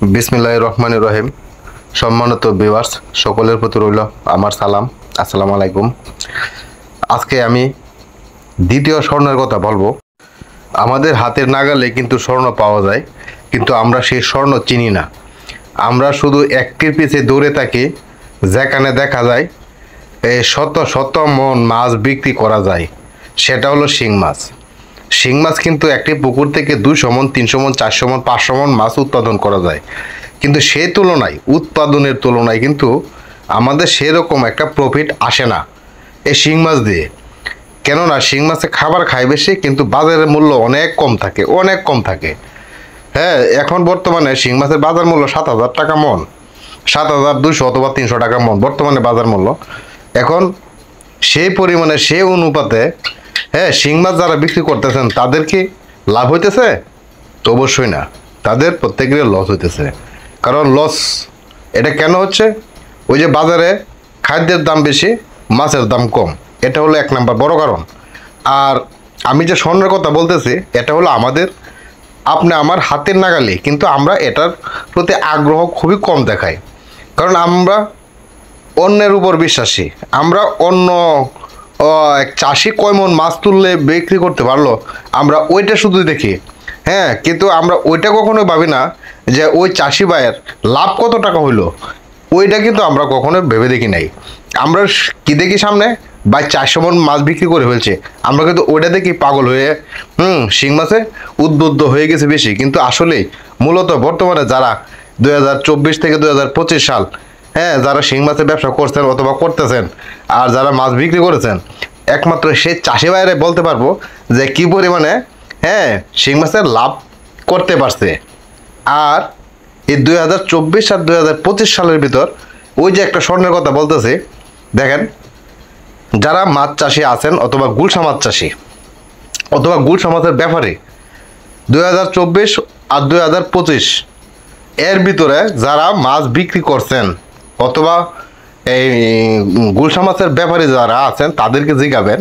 বিসমিল্লাহির রহমানির রহিম। সম্মানিত ভিউয়ার্স, সকলের প্রতি রইল আমার সালাম। আসসালামু আলাইকুম। আজকে আমি দ্বিতীয় স্বর্ণের কথা বলবো। আমাদের হাতের নাগালে কিন্তু স্বর্ণ পাওয়া যায়, কিন্তু আমরা সেই স্বর্ণ চিনি না। আমরা শুধু একটির পিছে দৌড়ে থাকি, যেখানে দেখা যায় শত শত মন মাছ বিক্রি করা যায়। সেটা হলো শিং মাছ। শিং মাছ কিন্তু একটি পুকুর থেকে 200 মন, 300 মন, 400 মন, 500 মন মাছ উৎপাদন করা যায়, কিন্তু সেই তুলনায় উৎপাদনের তুলনায় কিন্তু আমাদের সেরকম একটা প্রফিট আসে না এই শিং মাছ দিয়ে। কেননা শিং মাছে খাবার খায় বেশি, কিন্তু বাজারের মূল্য অনেক কম থাকে, অনেক কম থাকে। হ্যাঁ, এখন বর্তমানে শিং মাছের বাজার মূল্য 7,000 টাকা মন, 7,200 অথবা 300 টাকা মন বর্তমানে বাজার মূল্য। এখন সেই পরিমাণে সেই অনুপাতে হ্যাঁ, শিং মাছ যারা বিক্রি করতেছেন তাদের কি লাভ হইতেছে? তো অবশ্যই না, তাদের প্রত্যেকেরই লস হইতেছে। কারণ লস এটা কেন হচ্ছে? ওই যে বাজারে খাদ্যের দাম বেশি, মাছের দাম কম, এটা হলো 1 নাম্বার বড় কারণ। আর আমি যে স্বর্ণের কথা বলতেছি, এটা হলো আমাদের আপনি আমার হাতের নাগালে, কিন্তু আমরা এটার প্রতি আগ্রহ খুবই কম দেখাই। কারণ আমরা অন্যের উপর বিশ্বাসী। আমরা অন্য এক চাষি কয় মন মাছ তুললে বিক্রি করতে পারলো, আমরা ওইটা শুধু দেখি। হ্যাঁ, কিন্তু আমরা ওইটা কখনোই ভাবি না যে ওই চাষি ভাইয়ের লাভ কত টাকা হইলো, ওইটা কিন্তু আমরা কখনো ভেবে দেখি নাই। আমরা কি দেখি সামনে বা 400 মন মাছ বিক্রি করে ফেলছে, আমরা কিন্তু ওইটা দেখি পাগল হয়ে শিং মাছে উদ্বুদ্ধ হয়ে গেছে বেশি। কিন্তু আসলে মূলত বর্তমানে যারা 2024 থেকে 2025 সাল, হ্যাঁ, যারা শিং মাছের ব্যবসা করছেন অথবা করতেছেন আর যারা মাছ বিক্রি করেছেন, একমাত্র সেই চাষি ভাইয়েরাই বলতে পারবো যে কি পরিমাণে হ্যাঁ শিং মাছের লাভ করতে পারছে। আর এই 2024 আর 2025 সালের ভিতর ওই যে একটা স্বর্ণের কথা বলতেছে, দেখেন যারা মাছ চাষি আছেন অথবা গুলশা মাছ চাষি অথবা গুলশা মাছের ব্যাপারে 2024 আর 2025 এর ভিতরে যারা মাছ বিক্রি করছেন অথবা এই গুলশা মাছের ব্যাপারে যারা আছেন তাদেরকে জিজ্ঞাবেন,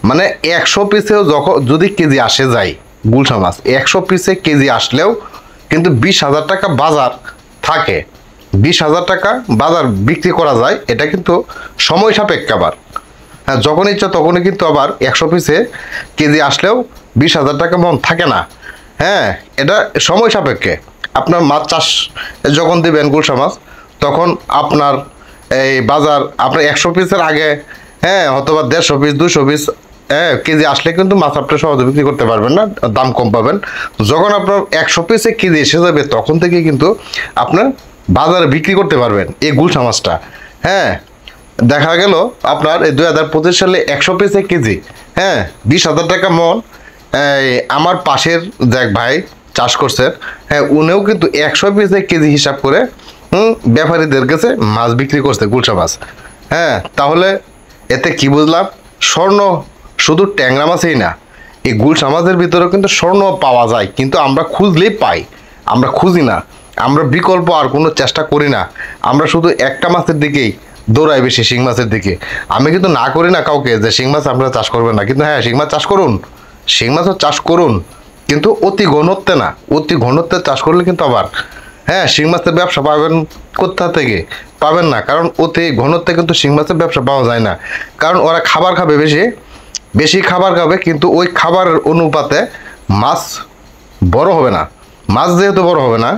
মানে 100 পিসেও যখন যদি কেজি আসে যায় গুলশা মাছ, 100 পিসে কেজি আসলেও কিন্তু 20,000 টাকা বাজার থাকে। 20,000 টাকা বাজার বিক্রি করা যায়, এটা কিন্তু সময় সাপেক্ষ। আবার হ্যাঁ, যখন ইচ্ছা তখনই কিন্তু আবার 100 পিসে কেজি আসলেও 20,000 টাকা মন থাকে না। হ্যাঁ, এটা সময় সাপেক্ষে। আপনার মাছ চাষ যখন দিবেন গুলশা মাছ, তখন আপনার এই বাজার আপনার 100 পিসের আগে হ্যাঁ অথবা 150 পিস 200 পিস কেজি আসলে কিন্তু মাছ আপনি সহজে বিক্রি করতে পারবেন না, দাম কম পাবেন। যখন আপনার 100 পিসে কেজি এসে যাবে, তখন থেকে কিন্তু আপনার বাজারে বিক্রি করতে পারবেন এই গুলশা মাছটা। হ্যাঁ, দেখা গেল আপনার এই 2025 সালে 100 পিসে কেজি হ্যাঁ 20,000 টাকা মন। আমার পাশের দেখ ভাই চাষ করছেন, হ্যাঁ, উনিও কিন্তু 100 পিসে কেজি হিসাব করে ব্যাপারীদের কাছে মাছ বিক্রি করছে গুলশা মাছ। হ্যাঁ, তাহলে এতে কি বুঝলাম? স্বর্ণ শুধু ট্যাংরা মাছেই না, এই গুলশা মাছের ভিতরেও কিন্তু স্বর্ণ পাওয়া যায়, কিন্তু আমরা খুঁজলেই পাই, আমরা খুঁজি না। আমরা বিকল্প আর কোনো চেষ্টা করি না, আমরা শুধু একটা মাছের দিকেই দৌড়াই বেশি, শিং মাছের দিকে। আমি কিন্তু না করি না কাউকে যে শিং মাছ আপনারা চাষ করবেন না, কিন্তু হ্যাঁ শিং মাছ চাষ করুন, শিং মাছও চাষ করুন, কিন্তু অতি ঘনত্বে না। অতি ঘনত্বে চাষ করলে কিন্তু আবার হ্যাঁ শিং মাছের ব্যবসা পাবেন কোথা থেকে? পাবেন না, কারণ অতি ঘনত্বে কিন্তু শিং মাছের ব্যবসা পাওয়া যায় না। কারণ ওরা খাবার খাবে বেশি, বেশি খাবার খাবে, কিন্তু ওই খাবারের অনুপাতে মাছ বড় হবে না। মাছ যেহেতু বড় হবে না,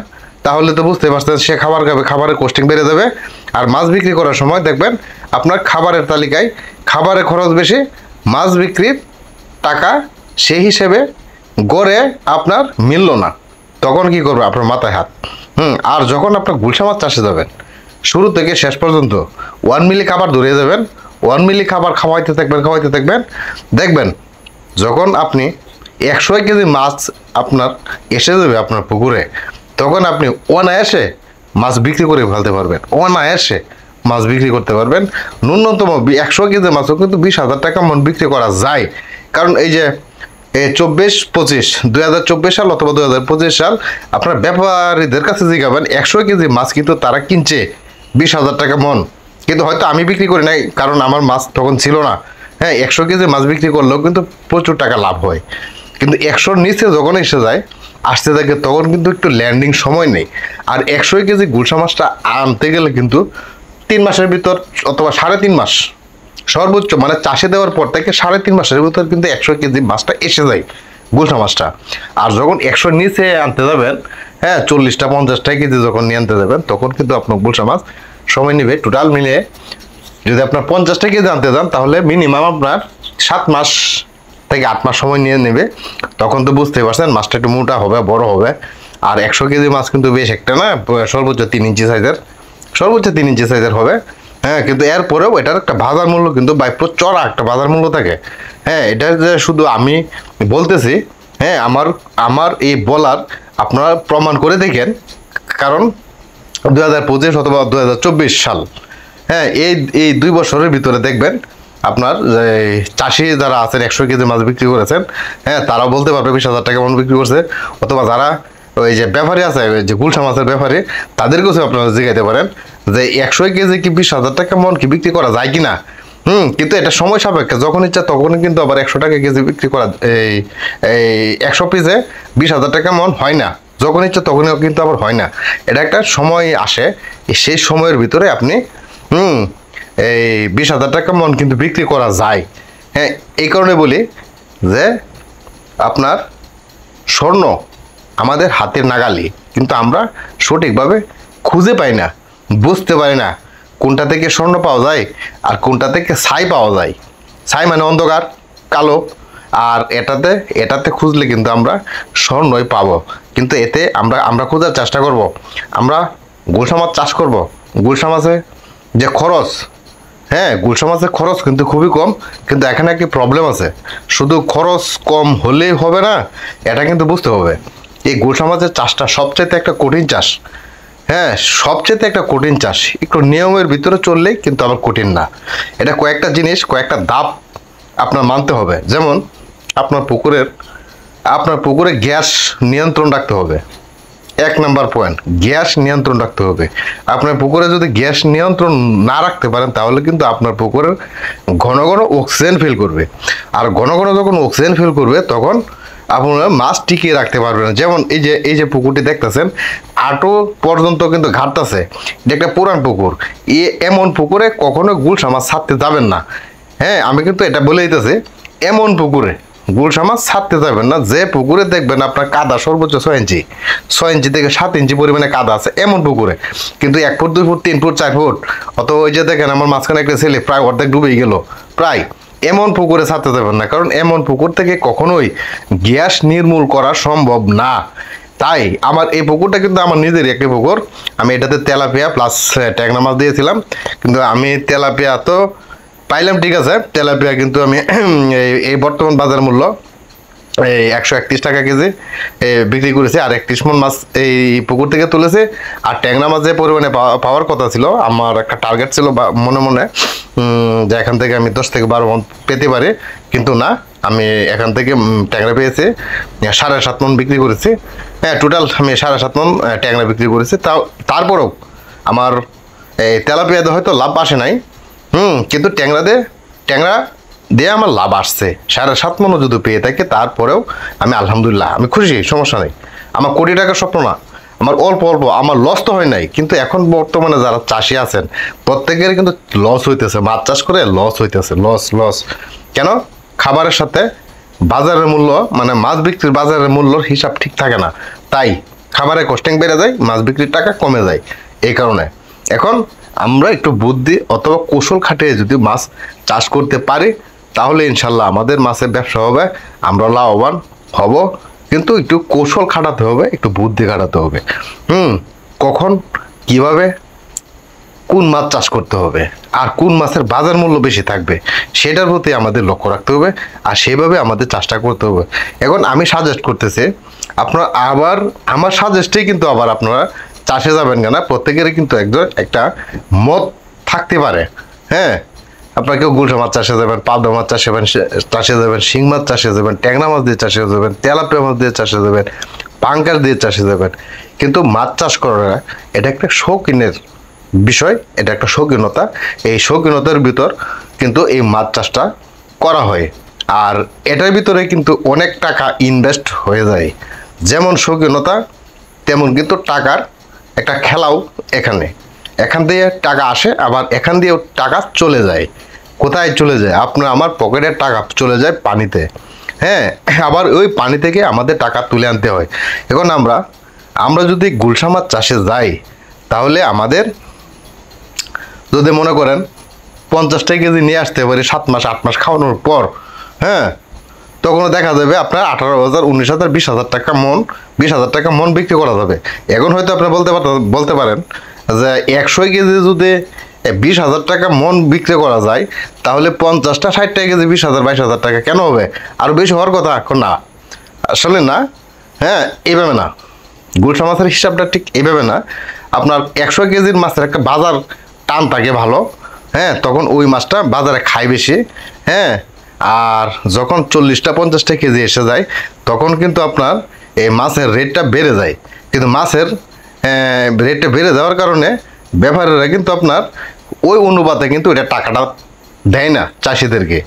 তাহলে তো বুঝতে পারছেন সে খাবার খাবে, খাবারের কস্টিং বেড়ে যাবে। আর মাছ বিক্রি করার সময় দেখবেন আপনার খাবারের তালিকায় খাবারের খরচ বেশি, মাছ বিক্রির টাকা সেই হিসেবে গড়ে আপনার মিলল না, তখন কি করবে? আপনার মাথায় হাত। আর যখন আপনার গুলশা মাছ চাষে যাবেন, শুরু থেকে শেষ পর্যন্ত 1 মিলি খাবার ধরিয়ে যাবেন, 1 মিলি খাবার খাওয়াইতে থাকবেন, দেখবেন যখন আপনি 100 কেজি মাছ আপনার এসে যাবে আপনার পুকুরে, তখন আপনি অনায়াসে মাছ বিক্রি করে ফেলতে পারবেন, অনায়াসে মাছ বিক্রি করতে পারবেন। ন্যূনতম 100 কেজি মাছও কিন্তু 20,000 টাকা মন বিক্রি করা যায়। কারণ এই যে 2024 সাল অথবা 2025 সাল আপনার ব্যাপারীদের কাছে জিজ্ঞাবেন, 100 কেজি মাছ কিন্তু তারা কিনছে 20,000 টাকা মন। কিন্তু হয়তো আমি বিক্রি করি নাই, কারণ আমার মাছ তখন ছিল না। হ্যাঁ, 100 কেজি মাছ বিক্রি করলেও কিন্তু প্রচুর টাকা লাভ হয়। কিন্তু 100-র নিচে যখন এসে যায়, আসতে থাকে তখন কিন্তু একটু ল্যান্ডিং সময় নেই। আর 100 কেজি গুলশা মাছটা আনতে গেলে কিন্তু 3 মাসের ভিতর অথবা 3.5 মাস সর্বোচ্চ, মানে চাষে দেওয়ার পর থেকে 3.5 মাসের ভিতর কিন্তু 100 কেজি মাছটা এসে যায় গুলশা মাছটা। আর যখন 100 নিচে আনতে যাবেন, হ্যাঁ 40টা 50টা কেজি যখন নিয়ে আনতে যাবেন, তখন কিন্তু আপনার গুলশা মাছ সময় নেবে টোটাল মিলিয়ে। যদি আপনার 50টা কেজি আনতে যান তাহলে মিনিমাম আপনার 7 মাস থেকে 8 মাস সময় নিয়ে নেবে। তখন তো বুঝতেই পারছেন মাছটা একটু মোটা হবে, বড় হবে। আর 100 কেজি মাছ কিন্তু বেশ একটা না, সর্বোচ্চ 3 ইঞ্চি সাইজের, সর্বোচ্চ 3 ইঞ্চি সাইজের হবে। হ্যাঁ, কিন্তু এরপরেও এটার একটা বাজার মূল্য কিন্তু চড়া একটা বাজার মূল্য থাকে। হ্যাঁ, এটা যে শুধু আমি বলতেছি, হ্যাঁ আমার আমার এই বলার আপনারা প্রমাণ করে দেখেন। কারণ 2025 অথবা 2024 সাল, হ্যাঁ এই 2 বছরের ভিতরে দেখবেন আপনার চাষি যারা আছেন 100 কেজি মাছ বিক্রি করেছেন, হ্যাঁ তারাও বলতে পারবে 20,000 টাকা মন বিক্রি করছে। অথবা যারা ওই যে ব্যাপারী আছে, ওই যে গুলশা মাছের ব্যাপারী, তাদের কাছে আপনারা জিজ্ঞাসা পারেন যে 100 কেজি কি 20,000 টাকা মন কি বিক্রি করা যায় কিনা। কিন্তু এটা সময় সাপেক্ষে, যখন ইচ্ছা তখনই কিন্তু আবার 100 টাকা কেজি বিক্রি করা, এই 100 পিসে 20,000 টাকা মন হয় না। যখন ইচ্ছা তখনই কিন্তু আবার হয় না। এটা একটা সময় আসে, সেই সময়ের ভিতরে আপনি এই 20,000 টাকা মন কিন্তু বিক্রি করা যায়। হ্যাঁ, এই কারণে বলি যে আপনার স্বর্ণ আমাদের হাতের নাগালি, কিন্তু আমরা সঠিকভাবে খুঁজে পাই না, বুঝতে পারি না কোনটা থেকে স্বর্ণ পাওয়া যায় আর কোনটা থেকে ছাই পাওয়া যায়। ছাই মানে অন্ধকার, কালো। আর এটাতে খুঁজলে কিন্তু আমরা স্বর্ণই পাবো। কিন্তু এতে আমরা খোঁজার চেষ্টা করব, আমরা গুলশা মাছ চাষ করব। গুলশা মাছে যে খরচ, হ্যাঁ গুলশা মাছের খরচ কিন্তু খুবই কম। কিন্তু এখানে একটি প্রবলেম আছে, শুধু খরচ কম হলেই হবে না, এটা কিন্তু বুঝতে হবে এই গুলশা মাছের চাষটা সবচেয়ে একটা কঠিন চাষ। হ্যাঁ, সবচেয়ে একটা কঠিন চাষ। একটু নিয়মের ভিতরে চললেই কিন্তু আবার কঠিন না। এটা কয়েকটা জিনিস, কয়েকটা ধাপ আপনার মানতে হবে। যেমন আপনার পুকুরে গ্যাস নিয়ন্ত্রণ রাখতে হবে। 1 নাম্বার পয়েন্ট, গ্যাস নিয়ন্ত্রণ রাখতে হবে। আপনার পুকুরে যদি গ্যাস নিয়ন্ত্রণ না রাখতে পারেন তাহলে কিন্তু আপনার পুকুরের ঘন ঘন অক্সিজেন ফিল করবে। আর ঘন ঘন যখন অক্সিজেন ফিল করবে তখন আপনারা মাছ টিকিয়ে রাখতে পারবেন না। যেমন এই যে পুকুরটি দেখতেছেন, আটো পর্যন্ত কিন্তু ঘাটতেছে, এটা একটা পুরান পুকুর। এমন পুকুরে কখনো গুলশা মাছ ছাড়তে যাবেন না। হ্যাঁ, আমি কিন্তু এটা বলে দিতেছি, এমন পুকুরে গুলশা মাছ ছাড়তে যাবেন না যে পুকুরে দেখবেন আপনার কাদা সর্বোচ্চ 6 ইঞ্চি থেকে 7 ইঞ্চি পরিমাণে কাদা আছে, এমন পুকুরে। কিন্তু 1 ফুট 2 ফুট 3 ফুট 4 ফুট, অথবা ওই যে দেখেন আমার মাঝখানে একটা ছেলে প্রায় অর্ধেক ডুবেই গেল প্রায়, এমন পুকুরে ছাড়তে যাবেন না। কারণ এমন পুকুর থেকে কখনোই গ্যাস নির্মূল করা সম্ভব না। তাই আমার এই পুকুরটা কিন্তু আমার নিজেরই একটি পুকুর। আমি এটাতে তেলাপিয়া প্লাস ট্যাংরা মাছ দিয়েছিলাম। কিন্তু আমি তেলাপিয়া তো পাইলাম, ঠিক আছে, তেলাপিয়া কিন্তু আমি এই বর্তমান বাজার মূল্য এই 131 টাকা কেজি বিক্রি করেছি। আর 31 মণ মাছ এই পুকুর থেকে তুলেছে। আর ট্যাংরা মাছ যে পরিমাণে পাওয়ার কথা ছিল, আমার একটা টার্গেট ছিল মনে মনে যে এখান থেকে আমি 10 থেকে 12 মণ পেতে পারি। কিন্তু না, আমি এখান থেকে ট্যাংরা পেয়েছি 7.5 মণ বিক্রি করেছি। হ্যাঁ, টোটাল আমি 7.5 মণ ট্যাংরা বিক্রি করেছি। তারপরেও আমার এই তেলাপিয়াতে হয়তো লাভ আসে নাই, কিন্তু ট্যাংরা দিয়ে আমার লাভ আসছে। 7.5 মণও যদি পেয়ে থাকে তারপরেও আমি আলহামদুলিল্লাহ, আমি খুশি, সমস্যা নেই। আমার কোটি টাকার স্বপ্ন না, আমার অল্প আমার লস তো হয় নাই। কিন্তু এখন বর্তমানে যারা চাষি আছেন প্রত্যেকের কিন্তু লস হইতেছে, মাছ চাষ করে লস হইতেছে, লস। কেন? খাবারের সাথে বাজারের মূল্য, মানে মাছ বিক্রির বাজারের মূল্যর হিসাব ঠিক থাকে না। তাই খাবারের কস্টিং বেড়ে যায়, মাছ বিক্রির টাকা কমে যায়। এই কারণে এখন আমরা একটু বুদ্ধি অথবা কৌশল খাটিয়ে যদি মাছ চাষ করতে পারি তাহলে ইনশাল্লাহ আমাদের মাছের ব্যবসা হবে, আমরা লাভবান হব। কিন্তু একটু কৌশল খাটাতে হবে, একটু বুদ্ধি খাটাতে হবে। কখন কিভাবে কোন মাছ চাষ করতে হবে আর কোন মাছের বাজার মূল্য বেশি থাকবে সেটার প্রতি আমাদের লক্ষ্য রাখতে হবে। আর সেভাবে আমাদের চাষটা করতে হবে। এখন আমি সাজেস্ট করতেছি, আপনারা আবার আমার সাজেস্টেই কিন্তু আবার আপনারা চাষে যাবেন কেনা, প্রত্যেকেরই কিন্তু একটা মত থাকতে পারে। হ্যাঁ, আপনারা কেউ গুলশা মাছ চাষে যাবেন, পাবদা মাছ চাষে যাবেন, শিং মাছ চাষে যাবেন, ট্যাংরা মাছ দিয়ে চাষে যাবেন, তেলাপিয়া মাছ দিয়ে চাষে যাবেন, পাঙ্কার দিয়ে চাষে যাবেন। কিন্তু মাছ চাষ করা এটা একটা শৌখিনের বিষয়, এটা একটা শৌখিনতা। এই শৌখিনতার ভিতর কিন্তু এই মাছ চাষটা করা হয়। আর এটার ভিতরে কিন্তু অনেক টাকা ইনভেস্ট হয়ে যায়। যেমন শৌখিনতা তেমন কিন্তু টাকার একটা খেলাও এখান দিয়ে টাকা আসে, আবার এখান দিয়েও টাকা চলে যায়। কোথায় চলে যায়? আপনার আমার পকেটের টাকা চলে যায় পানিতে। হ্যাঁ, আবার ওই পানি থেকে আমাদের টাকা তুলে আনতে হয়। এখন আমরা যদি গুলশা মাছ চাষে যাই, তাহলে আমাদের যদি মনে করেন 50 কেজি নিয়ে আসতে পারি 7 মাস 8 মাস খাওয়ানোর পর, হ্যাঁ, তখনও দেখা যাবে আপনার 18,000 19,000 20,000 টাকা মন, 20,000 টাকা মন বিক্রি করা যাবে। এখন হয়তো আপনি বলতে পারেন যে 100 কেজি যদি 20,000 টাকা মন বিক্রি করা যায়, তাহলে 50টা 60 টাকা কেজি 20,000 22,000 টাকা কেন হবে? আরও বেশি হওয়ার কথা। এখন না, আসলে না। হ্যাঁ, এইভাবে না, গুলশা মাছের হিসাবটা ঠিক এইভাবে না। আপনার 100 কেজির মাছের একটা বাজার টান থাকে ভালো। হ্যাঁ, তখন ওই মাছটা বাজারে খায় বেশি। হ্যাঁ, আর যখন 40টা 50টা কেজি এসে যায়, তখন কিন্তু আপনার এই মাছের রেটটা বেড়ে যায়। কিন্তু মাছের রেটটা বেড়ে যাওয়ার কারণে ব্যাপারীরা কিন্তু আপনার ওই অনুপাতে কিন্তু এটা টাকাটা দেয় না চাষিদেরকে।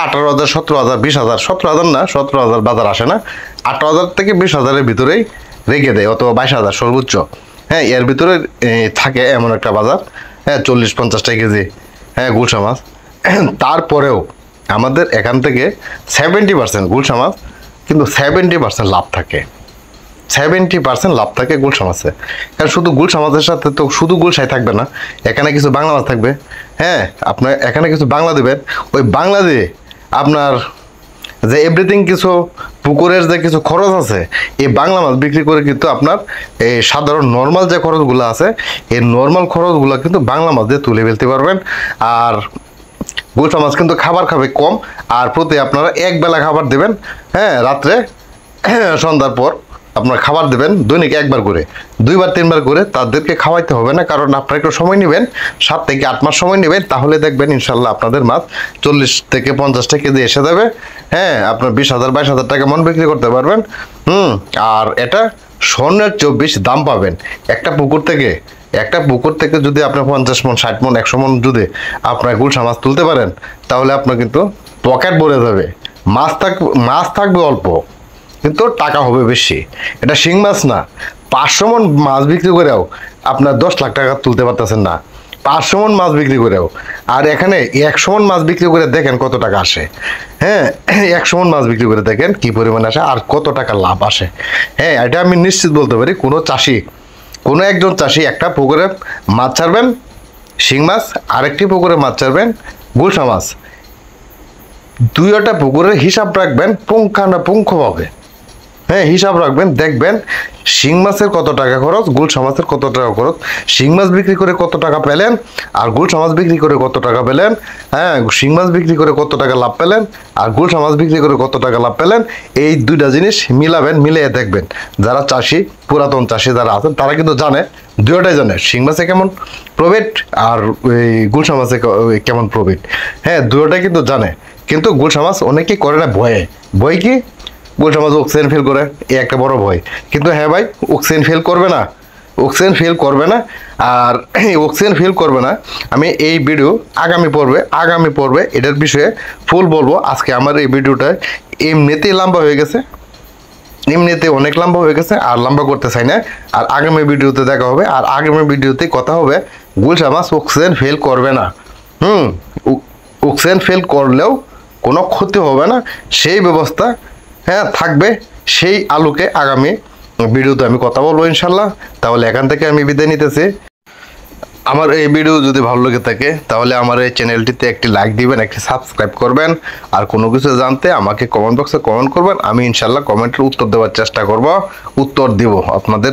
18,000 17,000 20,000, 17,000 না, 17,000 বাজার আসে না, 18,000 থেকে 20,000-এর ভিতরেই রেখে দেয়, অথবা 22,000 সর্বোচ্চ। হ্যাঁ, এর ভিতরে থাকে এমন একটা বাজার। হ্যাঁ, 40-50 কেজি, হ্যাঁ, গুলশা মাছ। তারপরেও আমাদের এখান থেকে 70% গুলশা মাছ, কিন্তু 70% লাভ থাকে। 70% লাভ থাকে গুলশা মাছে। কারণ শুধু গুলশা মাছের সাথে তো শুধু গুলশাই থাকবে না, এখানে কিছু বাংলা মাছ থাকবে। হ্যাঁ, আপনার এখানে কিছু বাংলা দেবেন, ওই বাংলা দিয়ে আপনার যে এভরিথিং কিছু পুকুরের যে কিছু খরচ আছে, এই বাংলা মাছ বিক্রি করে কিন্তু আপনার এই সাধারণ নর্মাল যে খরচগুলো আছে, এই নর্মাল খরচগুলো কিন্তু বাংলা মাছ দিয়ে তুলে ফেলতে পারবেন। আর গুলশা মাছ কিন্তু খাবার খাবে কম, আর প্রতি আপনারা এক বেলা খাবার দেবেন। হ্যাঁ, রাত্রে সন্ধ্যার পর আপনার খাবার দেবেন, দৈনিক একবার করে, 2বার 3বার করে তাদেরকে খাওয়াইতে হবে না। কারণ আপনারা একটু সময় নেবেন, 7 থেকে 8 মাস সময় নেবেন, তাহলে দেখবেন ইনশাল্লাহ আপনাদের মাছ 40 থেকে 50 কেজি এসে যাবে। হ্যাঁ, আপনার 20,000 22,000 টাকা মন বিক্রি করতে পারবেন। আর এটা স্বর্ণের চেয়েও বেশি দাম পাবেন। একটা পুকুর থেকে যদি আপনি 50 মন 60 মন 100 মন যদি আপনার গুলশা মাছ তুলতে পারেন, তাহলে আপনার কিন্তু পকেট ভরে যাবে। মাছ থাকবে অল্প, কিন্তু টাকা হবে বেশি। এটা শিং মাছ না। 500 মন মাছ বিক্রি করেও আপনার 10 লাখ টাকা তুলতে পারতেছেন না, 500 মন মাছ বিক্রি করেও। আর এখানে 100 মন মাছ বিক্রি করে দেখেন কত টাকা আসে। হ্যাঁ, 100 মন মাছ বিক্রি করে দেখেন কি পরিমাণ আসে আর কত টাকা লাভ আসে। হ্যাঁ, এটা আমি নিশ্চিত বলতে পারি। কোনো একজন চাষি একটা পুকুরে মাছ ছাড়বেন শিং মাছ, আরেকটি পুকুরে মাছ ছাড়বেন গুলশা মাছ, দুইটা পুকুরের হিসাব রাখবেন পুঙ্খানুপুঙ্খভাবে। হ্যাঁ, হিসাব রাখবেন, দেখবেন শিং মাছের কত টাকা খরচ, গুলশা মাছের কত টাকা খরচ, শিং মাছ বিক্রি করে কত টাকা পেলেন, আর গুলশা মাছ বিক্রি করে কত টাকা পেলেন। হ্যাঁ, শিং মাছ বিক্রি করে কত টাকা লাভ পেলেন, আর গুলশা মাছ বিক্রি করে কত টাকা লাভ পেলেন। এই দুইটা জিনিস মিলিয়ে দেখবেন। যারা চাষি, পুরাতন চাষি যারা আছেন, তারা কিন্তু জানে, দুইটাই জানে শিং মাছে কেমন প্রফিট আর ওই গুলশা মাছে কেমন প্রফিট। হ্যাঁ, দুইটাই কিন্তু জানে। কিন্তু গুলশা মাছ অনেকেই করে না ভয় কি গুলশা মাছ অক্সিজেন ফেল করে, এই একটা বড় ভয়। কিন্তু হ্যাঁ ভাই, অক্সিজেন ফেল করবে না। আর অক্সিজেন ফেল করবে না। আমি এই ভিডিও আগামী পর্বে এটার বিষয়ে ফুল বলবো। আজকে আমার এই ভিডিওটা এমনিতেই লম্বা হয়ে গেছে, অনেক লম্বা হয়ে গেছে, আর লম্বা করতে চাই না। আর আগামী ভিডিওতে দেখা হবে, আর আগামী ভিডিওতে কথা হবে গুলশা মাছ অক্সিজেন ফেল করবে না। অক্সিজেন ফেল করলেও কোনো ক্ষতি হবে না, সেই ব্যবস্থা হ্যাঁ থাকবে। সেই আলোকে আগামী ভিডিওতে আমি কথা বলবো ইনশাল্লাহ। তাহলে এখান থেকে আমি বিদায় নিতেছি। আমার এই ভিডিও যদি ভালো লেগে থাকে, তাহলে আমার এই চ্যানেলটিতে একটি লাইক দিবেন, একটি সাবস্ক্রাইব করবেন। আর কোনো কিছু জানতে আমাকে কমেন্ট বক্সে কমেন্ট করবেন, আমি ইনশাল্লাহ কমেন্টের উত্তর দেওয়ার চেষ্টা করব, উত্তর দিব আপনাদের